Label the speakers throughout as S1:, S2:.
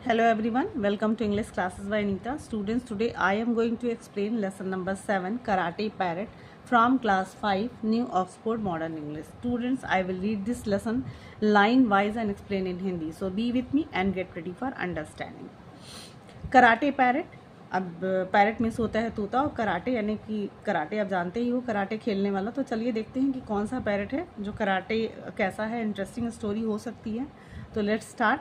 S1: Hello everyone, welcome to English classes by Anita. Students, today I am going to explain lesson number 7 Karate Parrot from class 5 New Oxford Modern English. Students, I will read this lesson line wise and explain in Hindi. So be with me and get ready for understanding. Karate parrot, अब parrot means होता है तोता और karate यानी कि karate आप जानते ही हो, कराटे खेलने वाला। तो चलिए देखते हैं कि कौन सा पैरेट है जो कराटे कैसा है, इंटरेस्टिंग स्टोरी हो सकती है। तो let's start.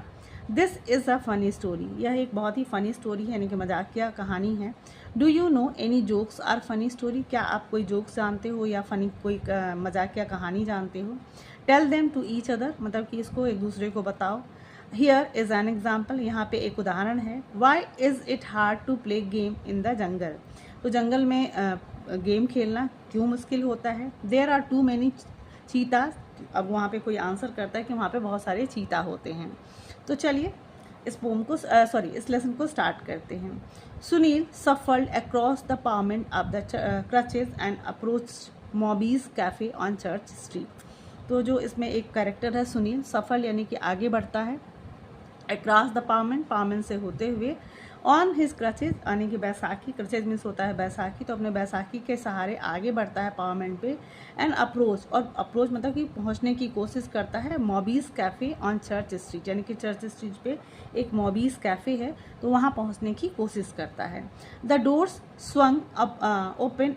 S1: This is a funny story, यह एक बहुत ही फ़नी स्टोरी है यानी कि मजाकिया कहानी है। Do you know any jokes or funny story, क्या आप कोई जोक्स जानते हो या फ़नी कोई मजाकिया कहानी जानते हो। Tell them to each other, मतलब कि इसको एक दूसरे को बताओ। हियर इज एन एग्जाम्पल, यहाँ पे एक उदाहरण है। Why is it hard to play game in the jungle, तो जंगल में गेम खेलना क्यों मुश्किल होता है। There are too many cheetahs, अब वहाँ पे कोई आंसर करता है कि वहाँ पे बहुत सारे चीता होते हैं। तो चलिए इस पोम को इस लेसन को स्टार्ट करते हैं। Sunil shuffled across the pavement of the crutches and approach Moby's cafe on Church Street. तो जो इसमें एक कैरेक्टर है सुनील, सफल यानी कि आगे बढ़ता है, अक्रॉस द पावमेंट, पावमेंट से होते हुए, ऑन हिज क्रचेज यानी कि बैसाखी, क्रचेज मीन्स होता है बैसाखी, तो अपने बैसाखी के सहारे आगे बढ़ता है पावमेंट पे। एंड अप्रोच, और अप्रोच मतलब कि पहुंचने की कोशिश करता है मॉबीज कैफ़े ऑन चर्च स्ट्रीट, यानी कि चर्च स्ट्रीट पे एक मॉबीज कैफ़े है तो वहाँ पहुंचने की कोशिश करता है। The doors swung up open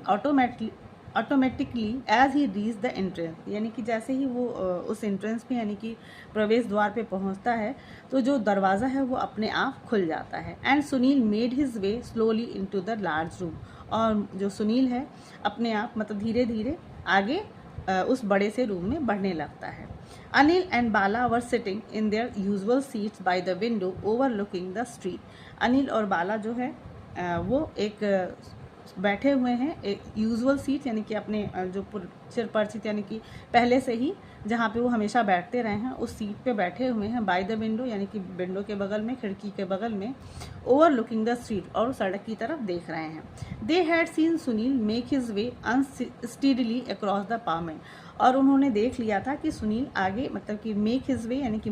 S1: automatically as he reach the entrance, यानी कि जैसे ही वो उस एंट्रेंस पे यानी कि प्रवेश द्वार पे पहुंचता है तो जो दरवाज़ा है वो अपने आप खुल जाता है। And Sunil made his way slowly into the large room, और जो सुनील है अपने आप मतलब धीरे धीरे आगे उस बड़े से रूम में बढ़ने लगता है। Anil and Bala were sitting in their usual seats by the window overlooking the street. Anil और बाला जो है वो एक बैठे हुए हैं एक यूजुअल सीट, यानी कि अपने जो चिरपरिचित यानी कि पहले से ही जहाँ पे वो हमेशा बैठते रहे हैं उस सीट पे बैठे हुए हैं। बाय द विंडो यानी कि विंडो के बगल में, खिड़की के बगल में, ओवर लुकिंग द स्ट्रीट, और सड़क की तरफ देख रहे हैं। They had seen Sunil make his way unsteadily across the pavement, और उन्होंने देख लिया था कि सुनील आगे मतलब कि मेक हिज वे यानी कि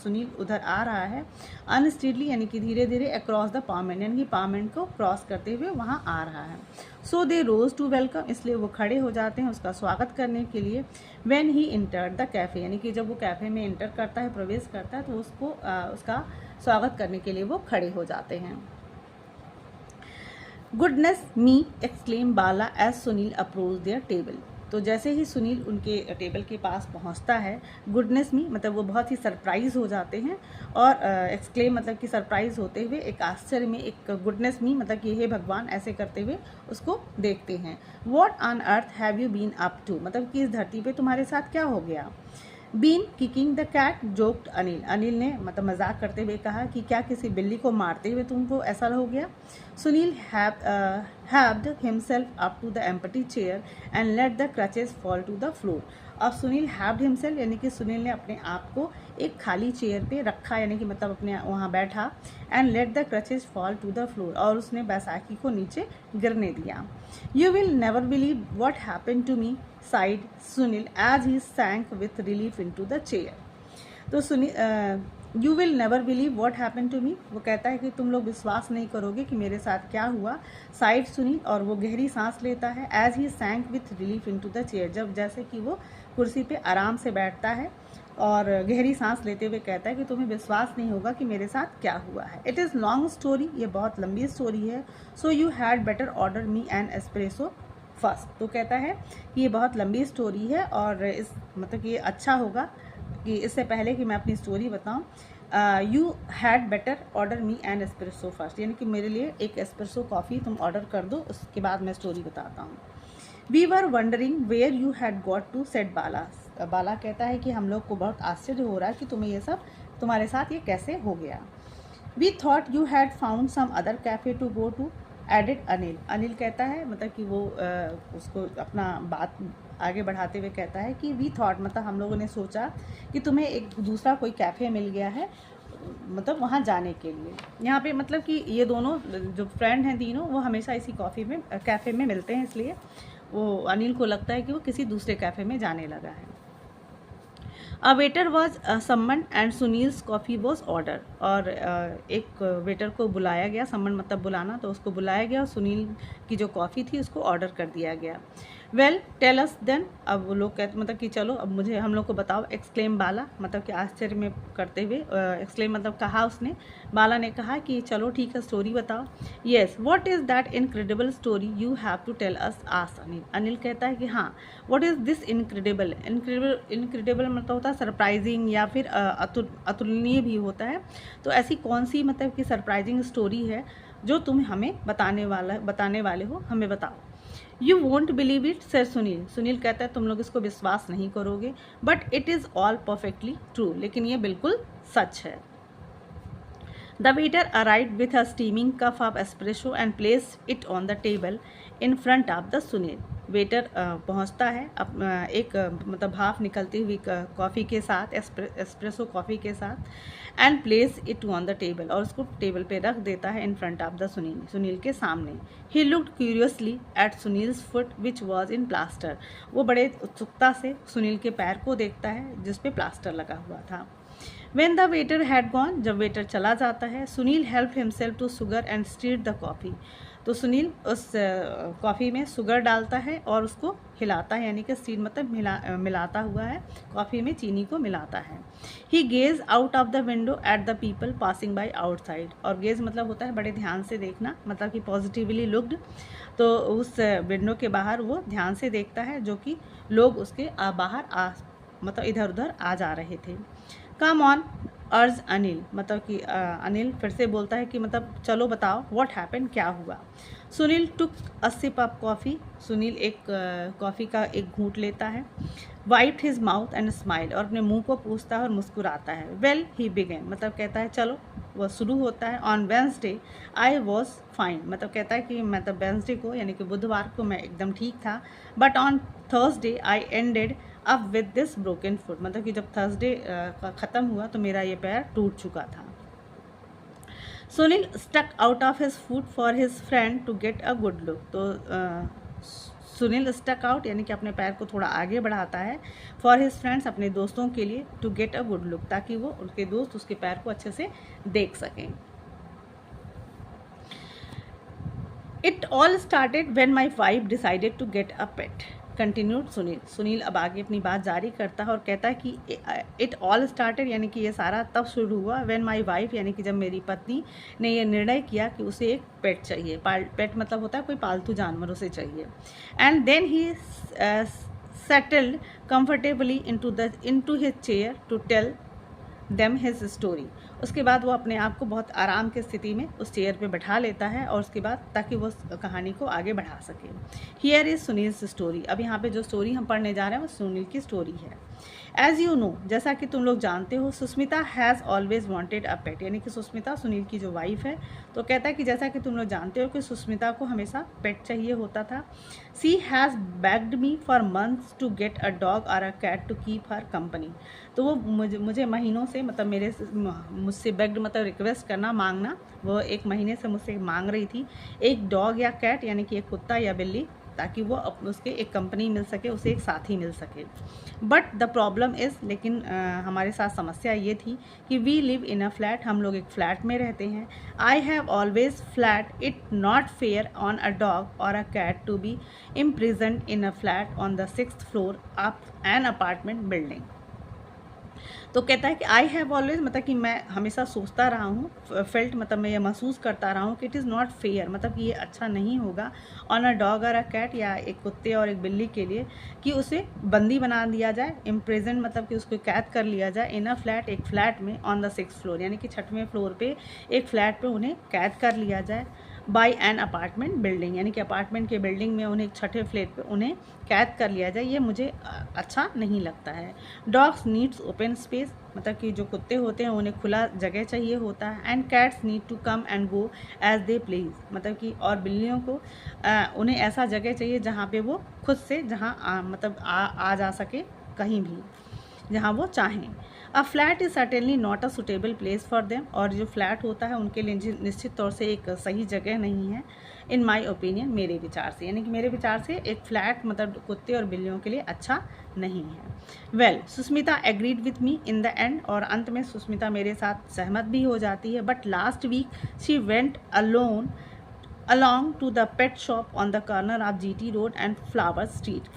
S1: सुनील उधर आ रहा है, अनस्टीडली यानी कि धीरे धीरे, अक्रॉस द पावमेंट यानी कि पावमेंट को क्रॉस करते हुए वहाँ आ रहा है। सो दे रोज टू वेलकम, इसलिए वो खड़े हो जाते हैं उसका स्वागत करने के लिए। When he entered the cafe, यानी कि जब वो कैफ़े में इंटर करता है, प्रवेश करता है, तो उसको उसका स्वागत करने के लिए वो खड़े हो जाते हैं। Goodness me exclaim Bala as Sunil approach their table, तो जैसे ही सुनील उनके टेबल के पास पहुंचता है, गुडनेस मी मतलब वो बहुत ही सरप्राइज हो जाते हैं, और एक्सक्लेम मतलब कि सरप्राइज होते हुए, एक आश्चर्य में, एक गुडनेस मी मतलब कि हे भगवान ऐसे करते हुए उसको देखते हैं। What on earth have you been up to, मतलब कि इस धरती पे तुम्हारे साथ क्या हो गया। Been kicking the cat joked Anil, Anil ने मतलब मजाक करते हुए कहा कि क्या किसी बिल्ली को मारते हुए तुमको ऐसा हो गया। Sunil heaved himself up to the empty chair and let the crutches fall to the floor. अब सुनील हैव्ड हिमसेल्फ यानी कि सुनील ने अपने आप को एक खाली चेयर पे रखा, यानी कि मतलब अपने वहाँ बैठा, and let the crutches fall to the floor, और उसने बैसाखी को नीचे गिरने दिया। You will never believe what happened to me said Sunil as he sank with relief into the chair. तो Sunil you will never believe what happen to me, वो कहता है कि तुम लोग विश्वास नहीं करोगे कि मेरे साथ क्या हुआ। साइड सुनील, और वो गहरी सांस लेता है। As he sank with relief into the chair, जब जैसे कि वो कुर्सी पे आराम से बैठता है और गहरी सांस लेते हुए कहता है कि तुम्हें विश्वास नहीं होगा कि मेरे साथ क्या हुआ है। इट इज़ लॉन्ग स्टोरी, ये बहुत लंबी स्टोरी है। So you had better order me an espresso first, तो कहता है कि ये बहुत लंबी स्टोरी है और इस मतलब कि ये अच्छा होगा कि इससे पहले कि मैं अपनी स्टोरी बताऊं, you had better order me an espresso first, यानी कि मेरे लिए एक एस्प्रेसो कॉफ़ी तुम ऑर्डर कर दो, उसके बाद मैं स्टोरी बताता हूँ। We were wondering where you had got to, said Bala, Bala कहता है कि हम लोग को बहुत आश्चर्य हो रहा है कि तुम्हें ये सब, तुम्हारे साथ ये कैसे हो गया। We thought you had found some other cafe to go to, added Anil, Anil कहता है मतलब कि वो उसको अपना बात आगे बढ़ाते हुए कहता है कि वी थॉट मतलब हम लोगों ने सोचा कि तुम्हें एक दूसरा कोई कैफ़े मिल गया है मतलब वहाँ जाने के लिए। यहाँ पे मतलब कि ये दोनों जो फ्रेंड हैं तीनों, वो हमेशा इसी कैफ़े में मिलते हैं, इसलिए वो अनिल को लगता है कि वो किसी दूसरे कैफ़े में जाने लगा है। A waiter was summoned and Sunil's coffee was ordered. और एक वेटर को बुलाया गया, समन मतलब बुलाना, तो उसको बुलाया गया और सुनील की जो कॉफ़ी थी उसको ऑर्डर कर दिया गया। वेल टेल अस देन, अब वो लोग कहते मतलब कि चलो अब मुझे हम लोग को बताओ, एक्सक्लेम बाला, मतलब कि आश्चर्य में करते हुए, एक्सक्लेम मतलब कहा उसने, बाला ने कहा कि चलो ठीक है स्टोरी बताओ। Yes what is that incredible story you have to tell us, आस अनिल। अनिल कहता है कि हाँ, what is this incredible, incredible मतलब होता है सरप्राइजिंग या फिर अतुलनीय भी होता है। तो ऐसी कौन सी मतलब कि सरप्राइजिंग स्टोरी है जो तुम हमें बताने वाले हो, हमें बताओ। You won't believe it sir Sunil. Sunil कहता है तुम लोग इसको विश्वास नहीं करोगे, but it is all perfectly true, लेकिन ये बिल्कुल सच है। The waiter arrived with a steaming cup of espresso and placed it on the table in front of the Sunil. Waiter पहुंचता है एक मतलब भाप निकलती हुई कॉफ़ी के साथ, एस्प्रेसो कॉफ़ी के साथ, and place it on the table, और उसको टेबल पे रख देता है in front of the Sunil, Sunil के सामने। He looked curiously at Sunil's foot which was in plaster. वो बड़े उत्सुकता से सुनील के पैर को देखता है जिस पे प्लास्टर लगा हुआ था। When the waiter had gone, जब वेटर चला जाता है, Sunil helped himself to sugar and stirred the coffee. तो सुनील उस कॉफ़ी में शुगर डालता है और उसको हिलाता है, यानी कि स्टीर मतलब मिलाता हुआ है, कॉफ़ी में चीनी को मिलाता है। He gaze out of the window at the people passing by outside, और गेज मतलब होता है बड़े ध्यान से देखना, मतलब कि पॉजिटिवली लुक्ड, तो उस विंडो के बाहर वो ध्यान से देखता है जो कि लोग उसके बाहर मतलब इधर उधर आ जा रहे थे। कम ऑन अर्ज अनिल, मतलब कि अनिल फिर से बोलता है कि मतलब चलो बताओ व्हाट हैपन, क्या हुआ। सुनील टुक अ सिप ऑफ कॉफ़ी, सुनील एक कॉफ़ी का एक घूंट लेता है। Wiped his mouth and smile, और अपने मुंह को पूछता है और मुस्कुराता है। वेल ही बिगेन, मतलब कहता है चलो वह शुरू होता है। On Wednesday I was fine, मतलब कहता है कि मतलब वेंसडे को यानी कि बुधवार को मैं एकदम ठीक था, but on Thursday I ended अब विद दिस ब्रोकन फुट, मतलब कि जब थर्सडे ख़त्म हुआ तो मेरा ये पैर टूट चुका था। Sunil stuck out of his foot for his friend to get a good look, तो सुनील स्टक आउट यानी कि अपने पैर को थोड़ा आगे बढ़ाता है, फॉर हिज फ्रेंड्स अपने दोस्तों के लिए, to get a good look ताकि वो उनके दोस्त उसके पैर को अच्छे से देख सकें। It all started when my wife decided to get a pet, continued Sunil. Sunil अब आगे अपनी बात जारी करता है और कहता है कि इट ऑल स्टार्टेड यानी कि ये सारा तब शुरू हुआ व्हेन माई वाइफ यानी कि जब मेरी पत्नी ने ये निर्णय किया कि उसे एक पेट चाहिए, पेट मतलब होता है कोई पालतू जानवर उसे चाहिए। And then he settled comfortably into his chair to tell them his story. उसके बाद वो अपने आप को बहुत आराम की स्थिति में उस चेयर पे बैठा लेता है, और उसके बाद ताकि वो कहानी को आगे बढ़ा सके। हियर इज़ सुनील्स स्टोरी, अब यहाँ पे जो स्टोरी हम पढ़ने जा रहे हैं वो सुनील की स्टोरी है। एज यू नो, जैसा कि तुम लोग जानते हो, Sushmita has always wanted a pet, यानी कि सुस्मिता सुनील की जो वाइफ है, तो कहता है कि जैसा कि तुम लोग जानते हो कि सुस्मिता को हमेशा पेट चाहिए होता था। She has begged me for months to get a dog और a cat to keep her company, तो वो मुझे महीनों से मतलब मुझसे बेग्ड मतलब रिक्वेस्ट करना, मांगना, वो एक महीने से मुझसे मांग रही थी एक डॉग या कैट यानी कि एक कुत्ता या बिल्ली, ताकि वो उसके एक कंपनी मिल सके, उसे एक साथी मिल सके। बट द प्रॉब्लम इज़, लेकिन हमारे साथ समस्या ये थी कि we live in a flat, हम लोग एक फ्लैट में रहते हैं। I have always felt it not fair on a dog और a cat to be imprisoned in a flat on the 6th floor of an apartment building. तो कहता है कि आई हैव ऑलवेज मतलब कि मैं हमेशा सोचता रहा हूँ, फेल्ट मतलब मैं ये महसूस करता रहा हूँ कि इट इज़ नॉट फेयर, मतलब कि ये अच्छा नहीं होगा ऑन अ डॉग और अ कैट, या एक कुत्ते और एक बिल्ली के लिए, कि उसे बंदी बना दिया जाए, इम्प्रिजन मतलब कि उसको कैद कर लिया जाए, इन अ फ्लैट एक फ्लैट में, ऑन द 6th फ्लोर यानी कि 6वें फ्लोर पे एक फ्लैट पे उन्हें कैद कर लिया जाए, बाई एन अपार्टमेंट बिल्डिंग यानी कि अपार्टमेंट के बिल्डिंग में उन्हें एक 6ठे फ्लैट पे उन्हें कैद कर लिया जाए, ये मुझे अच्छा नहीं लगता है। डॉग्स नीड्स ओपन स्पेस, मतलब कि जो कुत्ते होते हैं उन्हें खुला जगह चाहिए होता है। And cats need to come and go as they please, मतलब कि और बिल्लियों को उन्हें ऐसा जगह चाहिए जहाँ पे वो खुद से जहाँ मतलब आ जा सके कहीं भी जहाँ वो चाहें। A flat is certainly not a suitable place for them, और जो फ्लैट होता है उनके लिए निश्चित तौर से एक सही जगह नहीं है, इन माई ओपिनियन, मेरे विचार से, यानी कि मेरे विचार से एक फ्लैट मतलब कुत्ते और बिल्लियों के लिए अच्छा नहीं है। Well, Sushmita agreed with me in the end, और अंत में सुस्मिता मेरे साथ सहमत भी हो जाती है, but last week she went alone along to the pet shop on the corner of GT Road and Flower Street।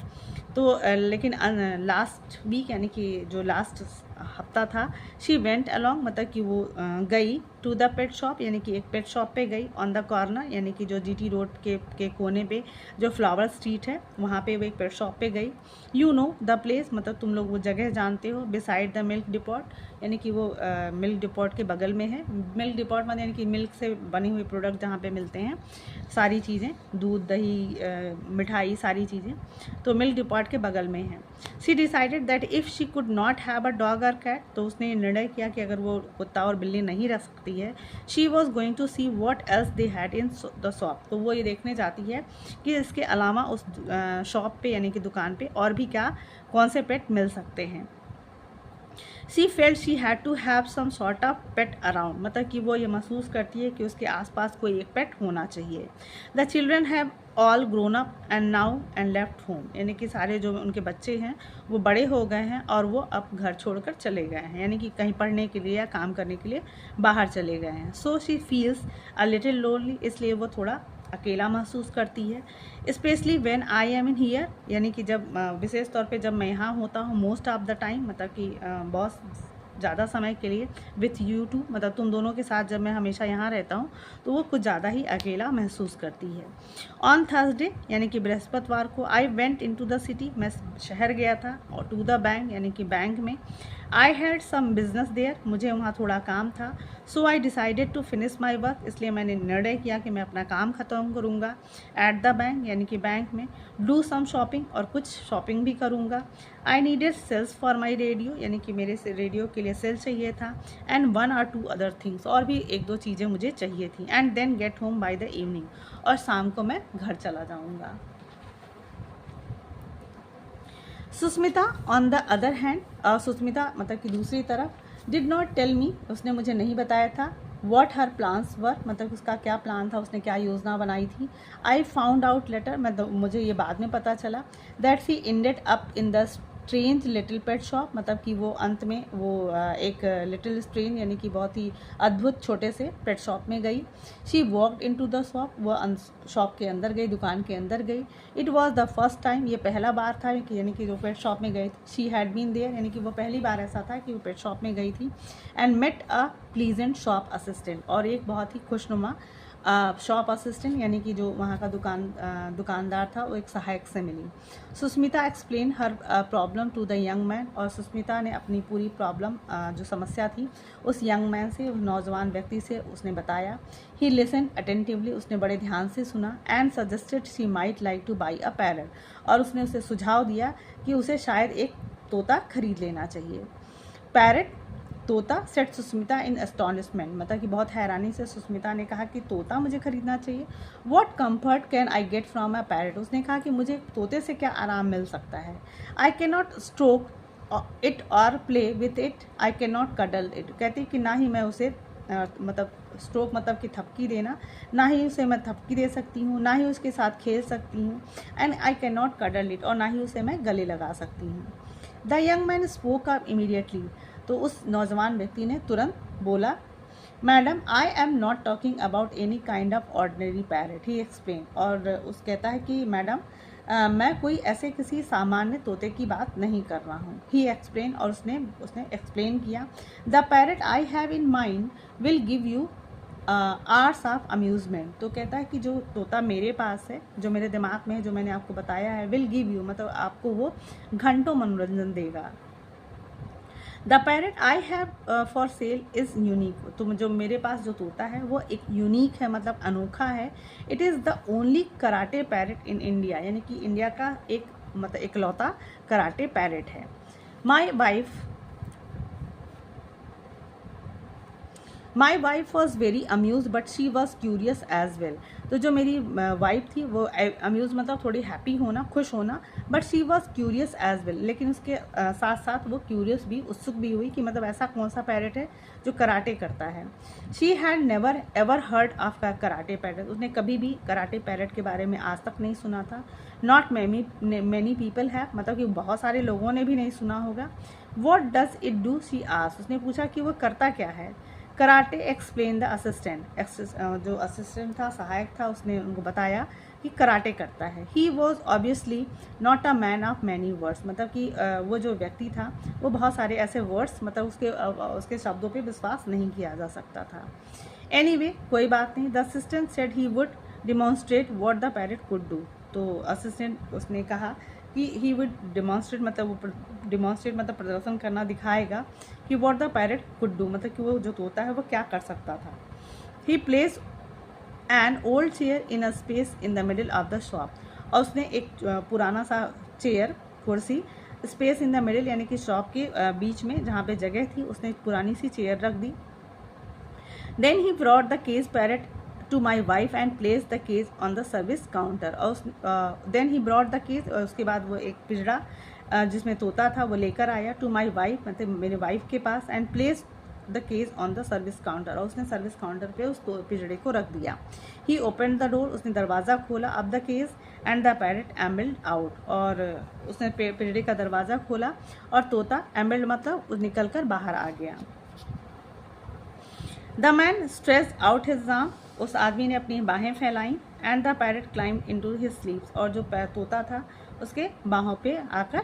S1: तो लेकिन लास्ट वीक यानी कि जो लास्ट हफ्ता था, शी वेंट अलॉन्ग मतलब कि वो गई टू द पेट शॉप, यानी कि एक पेट शॉप पे गई, ऑन द कॉर्नर यानी कि जो GT रोड के कोने पे जो फ्लावर स्ट्रीट है वहाँ पे वो एक पेट शॉप पे गई। यू नो द प्लेस मतलब तुम लोग वो जगह जानते हो, बिसाइड द मिल्क डिपॉट, यानी कि वो मिल्क डिपॉट के बगल में है। मिल्क डिपॉट मतलब यानी कि मिल्क से बनी हुई प्रोडक्ट जहाँ पे मिलते हैं सारी चीज़ें, दूध दही मिठाई सारी चीज़ें, तो मिल्क डिपॉट के बगल में है। She decided that if she could not have a dog और कैट, तो उसने निर्णय किया कि अगर वो कुत्ता और बिल्ली नहीं रख सकती है, she was going to see what else they had in the shop, तो वो ये देखने जाती है कि इसके अलावा उस शॉप पे यानी कि दुकान पे और भी क्या कौन से पेट मिल सकते हैं। She felt she had to have some sort of pet around, मतलब कि वो ये महसूस करती है कि उसके आसपास कोई एक पेट होना चाहिए। The children have all grown up and now and left home, यानी कि सारे जो उनके बच्चे हैं वो बड़े हो गए हैं और वो अब घर छोड़कर चले गए हैं, यानी कि कहीं पढ़ने के लिए या काम करने के लिए बाहर चले गए हैं। So she feels a little lonely, इसलिए वो थोड़ा अकेला महसूस करती है। Specially when I am in here, यानी कि जब विशेष तौर पे जब मैं यहाँ होता हूँ, मोस्ट ऑफ द टाइम मतलब कि बहुत ज़्यादा समय के लिए, विथ यू टू मतलब तुम दोनों के साथ जब मैं हमेशा यहाँ रहता हूँ तो वो कुछ ज़्यादा ही अकेला महसूस करती है। ऑन थर्सडे यानी कि बृहस्पतिवार को, I went in to the city, मैं शहर गया था, और टू द बैंक यानी कि बैंक में। I had some business there, मुझे वहाँ थोड़ा काम था। So I decided to finish my work, इसलिए मैंने निर्णय किया कि मैं अपना काम ख़त्म करूँगा एट द बैंक यानी कि बैंक में। डू सम शॉपिंग, और कुछ शॉपिंग भी करूँगा। I needed cells for my radio, यानी कि मेरे से रेडियो के लिए सेल चाहिए था। एंड 1 or 2 अदर थिंग्स, और भी 1-2 चीज़ें मुझे चाहिए थी। And then get home by the evening, और शाम को मैं घर चला जाऊँगा। Sushmita on the other hand, Sushmita मतलब कि दूसरी तरफ, डिड नॉट टेल मी, उसने मुझे नहीं बताया था, वॉट हर प्लान्स वर, मतलब उसका क्या प्लान था, उसने क्या योजना बनाई थी। आई फाउंड आउट लेटर, मुझे ये बाद में पता चला, that she ended up in the strange little pet shop, मतलब कि वो अंत में वो एक लिटिल स्ट्रेंज यानी कि बहुत ही अद्भुत छोटे से पेट शॉप में गई। She walked in to the shop, वो शॉप के अंदर गई, दुकान के अंदर गई। It was the first time, ये पहला बार था कि यानी कि जो पेट शॉप में गई थी। शी हैड बीन देयर, यानी कि वो पहली बार ऐसा था कि वो पेट शॉप में गई थी। And met a pleasant shop assistant, और एक बहुत ही खुशनुमा शॉप असिस्टेंट यानी कि जो वहाँ का दुकानदार था, वो एक सहायक से मिली। Sushmita explain her problem to the young man, और सुस्मिता ने अपनी पूरी प्रॉब्लम जो समस्या थी उस यंग मैन से, उस नौजवान व्यक्ति से उसने बताया। ही लिसन अटेंटिवली, उसने बड़े ध्यान से सुना। And suggested she might like two by a parrot, और उसने उसे सुझाव दिया कि उसे शायद एक तोता खरीद लेना चाहिए। पैरट, तोता, सेट सुस्मिता इन एस्टॉनिशमेंट, मतलब कि बहुत हैरानी से सुस्मिता ने कहा कि तोता मुझे खरीदना चाहिए। What comfort can I get from a parrot, उसने कहा कि मुझे तोते से क्या आराम मिल सकता है। I can not stroke it और play with it, I can not cuddle it, कहती कि ना ही मैं उसे मतलब स्ट्रोक मतलब कि थपकी देना, ना ही उसे मैं थपकी दे सकती हूँ, ना ही उसके साथ खेल सकती हूँ। And I can not cuddle it, और ना ही उसे मैं गले लगा सकती हूँ। The young man spoke up immediately, तो उस नौजवान व्यक्ति ने तुरंत बोला, madam I am not talking about any kind of ordinary parrot, he explain, और उस कहता है कि मैडम मैं कोई ऐसे किसी सामान्य तोते की बात नहीं कर रहा हूँ। ही एक्सप्लेन, और उसने एक्सप्लेन किया, the parrot I have in mind will give you arts of amusement, तो कहता है कि जो तोता मेरे पास है, जो मेरे दिमाग में है, जो मैंने आपको बताया है, विल गिव यू मतलब आपको वो घंटों मनोरंजन देगा। The parrot I have for sale is unique, तो जो मेरे पास जो तोता है वो एक यूनिक है, मतलब अनोखा है। It is the only karate parrot in India, यानी कि इंडिया का एक मतलब इकलौता कराटे पैरट है। My wife my wife was very amuse but she was curious as well. तो जो मेरी वाइफ थी वो अम्यूज मतलब थोड़ी हैप्पी होना, खुश होना, but she was curious as well, लेकिन उसके साथ साथ वो क्यूरियस भी, उत्सुक भी हुई कि मतलब ऐसा कौन सा पैरेट है जो कराटे करता है। She had never ever heard of karate parrot. उसने कभी भी कराटे पैरेट के बारे में आज तक नहीं सुना था। नॉट मैनी पीपल है, मतलब कि बहुत सारे लोगों ने भी नहीं सुना होगा। What does it do, she asked. उसने पूछा कि वो करता क्या है। कराटे एक्सप्लेन द असिस्टेंट, जो असिस्टेंट था, सहायक था, उसने उनको बताया कि कराटे करता है। He was obviously not a man of many words, मतलब कि वो जो व्यक्ति था वो बहुत सारे ऐसे वर्ड्स, मतलब उसके शब्दों पे विश्वास नहीं किया जा सकता था। एनीवे, कोई बात नहीं। The assistant said he would demonstrate what the parrot could do. तो असिस्टेंट उसने कहा कि ही वुड डिमॉन्स्ट्रेट, मतलब वो डिमॉन्स्ट्रेट मतलब प्रदर्शन करना, दिखाएगा कि what the parrot could do, मतलब कि वो जो तोता है वो क्या कर सकता था। He place an old chair in a space in the middle of the shop. और उसने एक पुराना सा चेयर, कुर्सी, स्पेस इन द मिडिल यानी कि शॉप के बीच में जहाँ पे जगह थी, उसने एक पुरानी सी चेयर रख दी। Then he brought the cage parrot to my wife and place the cage on the service counter. और then he brought the cage, और उसके बाद वो एक पिंजरा जिसमें तोता था वो लेकर आया, टू माई वाइफ मतलब मेरे वाइफ के पास, and place the cage on the service counter. और उसने सर्विस काउंटर पे उस पिंजरे को रख दिया। ही ओपन द डोर, उसने दरवाज़ा खोला, अब the cage and the parrot ambled out. और उसने पिंजरे का दरवाज़ा खोला और तोता, एम्बल्ड मतलब निकल कर बाहर आ गया। The man stretch out his arm, उस आदमी ने अपनी बाहें फैलाई, and the parrot climb into his sleeves. और जो तोता था उसके बाहों पे आकर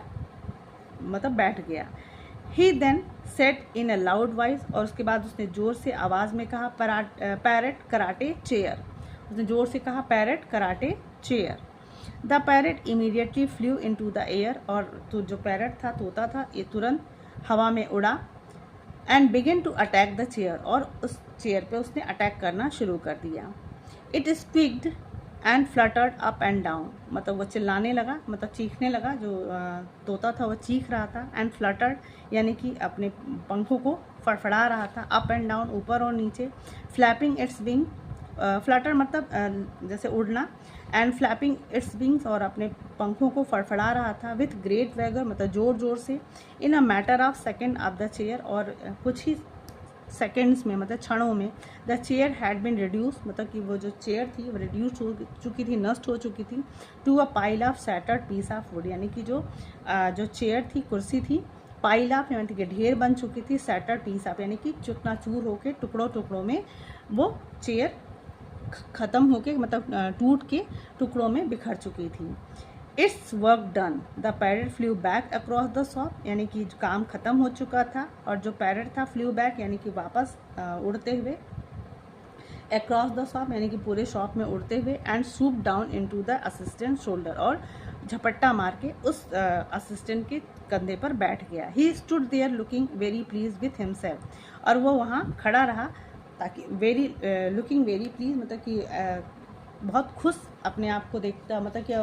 S1: मतलब बैठ गया। He then sat in a loud voice, और उसके बाद उसने ज़ोर से आवाज़ में कहा, पैरेट कराटे चेयर। उसने ज़ोर से कहा, parrot karate chair. The parrot immediately flu into the air, और तो जो पैरेट था, तोता था, ये तुरंत हवा में उड़ा, and begin to attack the chair, और उस चेयर पे उसने अटैक करना शुरू कर दिया। It squeaked and fluttered up and down, मतलब वो चिल्लाने लगा, मतलब चीखने लगा, जो तोता था वो चीख रहा था। एंड फ्लटर्ड यानी कि अपने पंखों को फड़फड़ा रहा था, अप एंड डाउन ऊपर और नीचे। फ्लैपिंग इट्स विंग, फ्लटर मतलब जैसे उड़ना, एंड फ्लैपिंग इट्स विंग्स, और अपने पंखों को फड़फड़ा रहा था, विथ ग्रेट वैगर मतलब ज़ोर ज़ोर से, in a matter of second of the chair, और कुछ ही सेकेंड्स में मतलब क्षणों में, the chair had been reduce, मतलब कि वो जो चेयर थी वो रिड्यूस हो चुकी थी, नष्ट हो चुकी थी, to a pile of shattered piece of wood, यानी कि जो चेयर थी, कुर्सी थी, पाइल ऑफ यानी कि ढेर बन चुकी थी, सैटर्ड पीस ऑफ यानी कि चूर होके टुकड़ों टुकड़ों में वो चेयर ख़त्म होके मतलब टूट के टुकड़ों में बिखर चुकी थी। It's work done, the parrot flu back across the shop, यानी कि काम ख़त्म हो चुका था, और जो पैरेट था फ्लू बैक यानी कि वापस उड़ते हुए, अक्रॉस द शॉप यानी कि पूरे शॉप में उड़ते हुए, and soup down into the assistant shoulder, और झपट्टा मार के उस असिस्टेंट के कंधे पर बैठ गया। He stood there looking very please with himself, और वो वहाँ खड़ा रहा ताकि लुकिंग वेरी प्लीज मतलब कि बहुत खुश अपने आप को देखता, मतलब कि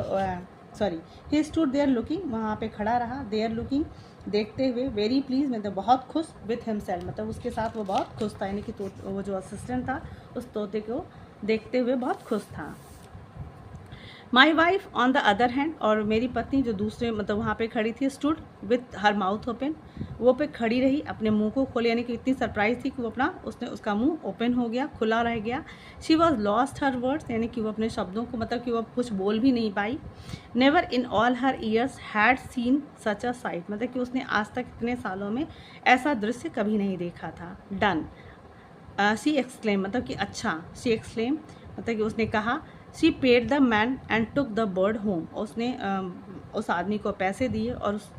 S1: ही स्टूड देयर लुकिंग, वहाँ पे खड़ा रहा, देयर लुकिंग देखते हुए, वेरी प्लीज मतलब बहुत खुश, विथ हिमसेल्फ मतलब उसके साथ वो बहुत खुश था, यानी कि वो जो असिस्टेंट था उस तोते को देखते हुए बहुत खुश था। My wife on the other hand, और मेरी पत्नी जो दूसरे मतलब वहाँ पे खड़ी थी, stood with her mouth open, वो पे खड़ी रही अपने मुंह को खोले, यानी कि इतनी सरप्राइज थी कि वो उसका मुंह ओपन हो गया, खुला रह गया। She was lost her words, यानी कि वो अपने शब्दों को मतलब कि वो कुछ बोल भी नहीं पाई। Never in all her years had seen such a sight, मतलब कि उसने आज तक इतने सालों में ऐसा दृश्य कभी नहीं देखा था। डन, शी एक्सक्लेम मतलब कि अच्छा, शी एक्सक्लेम मतलब कि उसने कहा, she paid the man and took the bird home, उसने उस आदमी को पैसे दिए और उस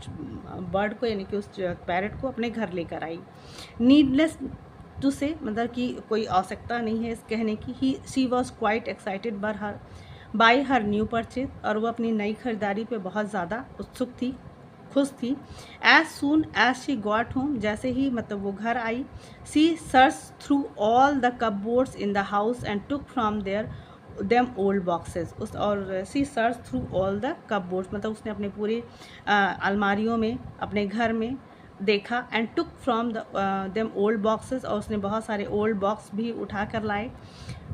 S1: बर्ड को यानी कि उस पैरेट को अपने घर लेकर आई। नीडलेस टू से मतलब कि कोई आवश्यकता नहीं है इस कहने की, she was quite excited by her new purchase, और वो अपनी नई खरीदारी पे बहुत ज़्यादा उत्सुक थी, खुश थी। As soon as she got home, जैसे ही मतलब वो घर आई, she search through all the cupboards in the house and took from them old boxes, उस और she search through all the cupboards मतलब उसने अपने पूरे अलमारियों में अपने घर में देखा and took from them old boxes, और उसने बहुत सारे ओल्ड बॉक्स भी उठा कर लाए,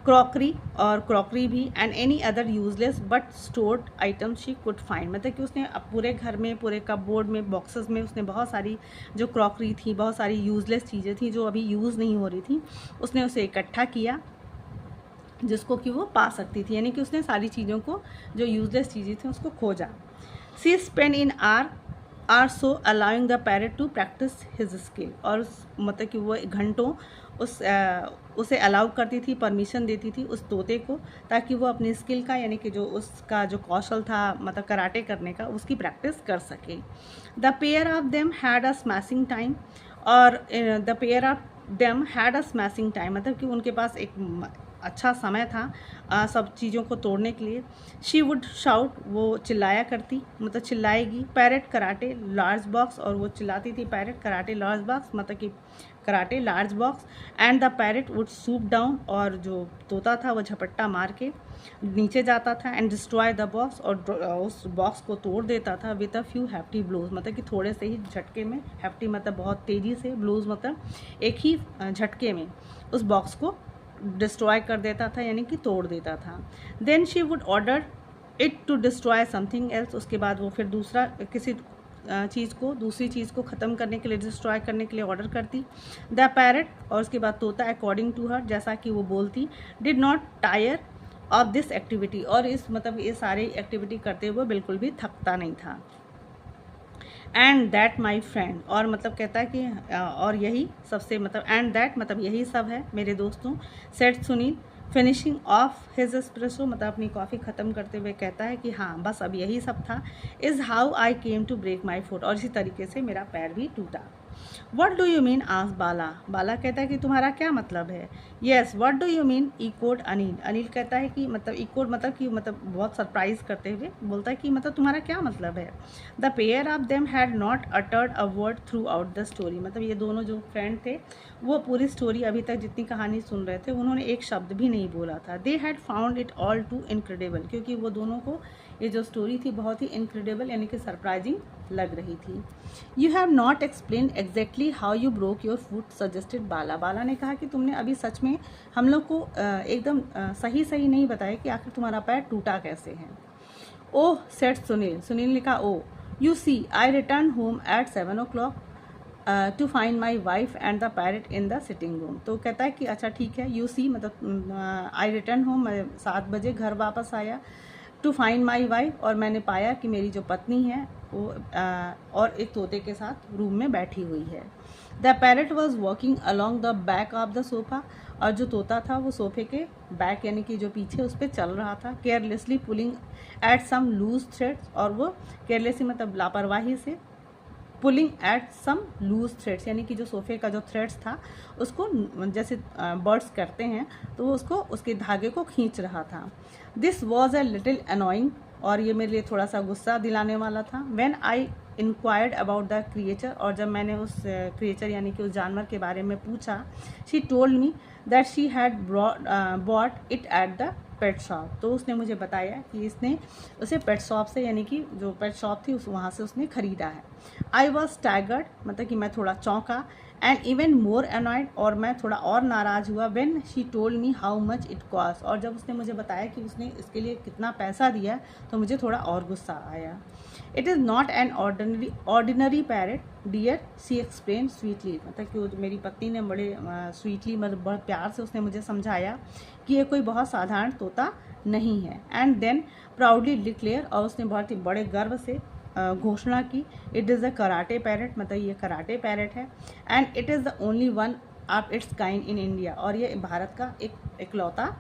S1: क्रॉकरी और क्रॉकरी भी, and any other useless but stored items she could find. मतलब कि उसने अब पूरे घर में, पूरे कपबोर्ड में, बॉक्सेस में उसने बहुत सारी जो क्रॉकरी थी, बहुत सारी यूजलेस चीज़ें थी जो अभी यूज़ नहीं हो रही थी, उसने उसे इकट्ठा किया जिसको कि वो पा सकती थी। यानी कि उसने सारी चीज़ों को, जो यूजलेस चीज़ें थी, उसको खोजा। She spend in are so allowing the parrot to practise his skill. और मतलब कि वो घंटों उसे अलाउ करती थी, परमिशन देती थी उस तोते को, ताकि वो अपनी स्किल का, यानी कि जो उसका जो कौशल था मतलब कराटे करने का, उसकी प्रैक्टिस कर सके। The pair of them had a smashing time, और the pair of them had a smashing time, मतलब कि उनके पास एक अच्छा समय था सब चीज़ों को तोड़ने के लिए। शी वुड शाउट, वो चिल्लाया करती, मतलब चिल्लाएगी। पैरेट कराटे लार्ज बॉक्स, और वो चिल्लाती थी पैरेट कराटे लार्ज बॉक्स, मतलब कि karate large box. And the parrot would soup down, और जो तोता था वो झपट्टा मार के नीचे जाता था। एंड डिस्ट्रॉय द बॉक्स, और उस बॉक्स को तोड़ देता था with a few hefty blows, मतलब कि थोड़े से ही झटके में, हैफ्टी मतलब बहुत तेज़ी से, ब्लोज मतलब एक ही झटके में उस बॉक्स को डिस्ट्रॉय कर देता था, यानी कि तोड़ देता था। Then she would order it to destroy something else, उसके बाद वो फिर दूसरा किसी दूसरी चीज़ को ख़त्म करने के लिए, डिस्ट्रॉय करने के लिए ऑर्डर करती। द पैरट, और उसके बाद तोता, अकॉर्डिंग टू हर, जैसा कि वो बोलती, did not tyre of this activity, और इस मतलब ये सारी एक्टिविटी करते हुए बिल्कुल भी थकता नहीं था। एंड दैट माई फ्रेंड, और मतलब कहता है कि और यही सबसे, मतलब एंड दैट मतलब यही सब है मेरे दोस्तों, said Sunil finishing of his espresso, मतलब अपनी कॉफ़ी ख़त्म करते हुए कहता है कि हाँ बस अब यही सब था। Is how I came to break my foot, और इसी तरीके से मेरा पैर भी टूटा। वट डू यू मीन आज बाला, बाला कहता है कि तुम्हारा क्या मतलब है। Yes what do you mean echoed Anil, Anil कहता है कि मतलब इकोड मतलब कि मतलब बहुत सरप्राइज करते हुए बोलता है कि मतलब तुम्हारा क्या मतलब है। The pair of them had not uttered a word through out the story, मतलब ये दोनों जो फ्रेंड थे वो पूरी स्टोरी अभी तक जितनी कहानी सुन रहे थे उन्होंने एक शब्द भी नहीं बोला था। They had found it all too incredible, क्योंकि वो दोनों को ये जो स्टोरी थी बहुत ही इनक्रेडिबल यानी कि सरप्राइजिंग लग रही थी। You have not explain exactly how you broke your foot suggested Bala, Bala ने कहा कि तुमने अभी सच में हम लोग को एकदम सही सही नहीं बताया कि आखिर तुम्हारा पैर टूटा कैसे है। ओह सेट सुनील, सुनील ने कहा oh you see I return home at 7 o'clock to find my wife and the parrot in the sitting room. तो कहता है कि अच्छा ठीक है, यू सी मतलब आई रिटर्न होम, मैं 7 बजे घर वापस आया, टू फाइंड माई वाइफ, और मैंने पाया कि मेरी जो पत्नी है वो और एक तोते के साथ रूम में बैठी हुई है। The parrot was walking along the back of the sofa, और जो तोता था वो सोफे के बैक यानी कि जो पीछे उस पर चल रहा था। Carelessly pulling at some loose threads, और वो केयरलेसली मतलब लापरवाही से pulling at some loose threads, यानी कि जो सोफे का जो थ्रेड्स था उसको जैसे बर्ड्स करते हैं तो वो उसको उसके धागे को खींच रहा था। This was a little annoying, और ये मेरे लिए थोड़ा सा गुस्सा दिलाने वाला था। When I inquired about the creature, और जब मैंने उस क्रिएचर यानी कि उस जानवर के बारे में पूछा, she told me that she had bought it at the pet shop, तो उसने मुझे बताया कि इसने उसे पेट शॉप से यानी कि जो पेट शॉप थी उस वहाँ से उसने ख़रीदा है। आई वॉज स्टैगर्ड, मतलब कि मैं थोड़ा चौंका, एंड इवन मोर अनॉयड, और मैं थोड़ा और नाराज़ हुआ। When she told me how much it cost, और जब उसने मुझे बताया कि उसने इसके लिए कितना पैसा दिया तो मुझे थोड़ा और गुस्सा आया। It is not an ordinary parrot dear, she explained sweetly, मतलब कि वो मेरी पत्नी ने बड़े स्वीटली मतलब बड़े प्यार से उसने मुझे समझाया कि ये कोई बहुत साधारण तोता नहीं है। एंड देन प्राउडली डिक्लेयर, और उसने बहुत ही बड़े गर्व से घोषणा की, it is a karate parrot, मतलब ये कराटे पैरेट है, and it is the only one of its kind in India, और ये भारत का एक इकलौता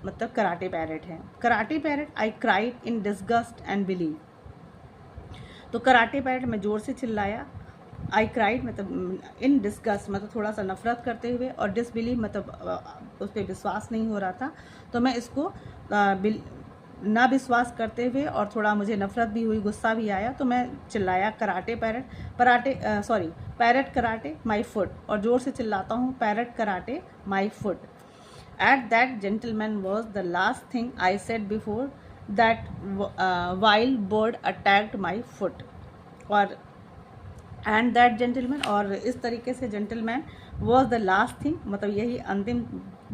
S1: मतलब कराटे पैरेट है। Karate parrot I cried in disgust and believe, तो कराटे पैरेट में ज़ोर से चिल्लाया। आई क्राइड मतलब इन डिस्गस्ट मतलब थोड़ा सा नफरत करते हुए, और डिसबिलीव मतलब उस पर विश्वास नहीं हो रहा था, तो मैं इसको ना विश्वास करते हुए और थोड़ा मुझे नफरत भी हुई, गुस्सा भी आया, तो मैं चिल्लाया कराटे पैरेट कराटे माई फुट, और ज़ोर से चिल्लाता हूँ parrot karate my foot. At that gentleman was the last thing I said before that wild bird attacked my foot, और एंड दैट जेंटलमैन, और इस तरीके से gentleman was the last thing, मतलब यही अंतिम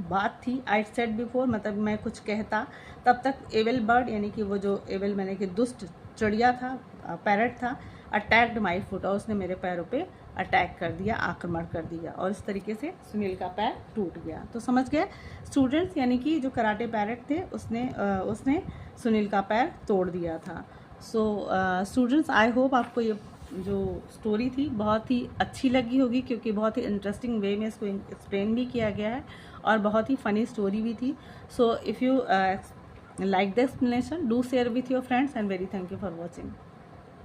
S1: बात थी। आई सेड बिफोर, मतलब मैं कुछ कहता तब तक एविल बर्ड, यानी कि वो जो एविल मैंने कि दुष्ट चिड़िया था, पैरट था, अटैक्ड माई फुट, और उसने मेरे पैरों पे अटैक कर दिया, आक्रमण कर दिया, और इस तरीके से सुनील का पैर टूट गया। तो समझ गए स्टूडेंट्स, यानी कि जो कराटे पैरट थे उसने सुनील का पैर तोड़ दिया था। सो स्टूडेंट्स, आई होप आपको ये जो स्टोरी थी बहुत ही अच्छी लगी होगी, क्योंकि बहुत ही इंटरेस्टिंग वे में इसको एक्सप्लेन भी किया गया है और बहुत ही फ़नी स्टोरी भी थी। So if you like the explanation, do share with your friends, and very thank you for watching.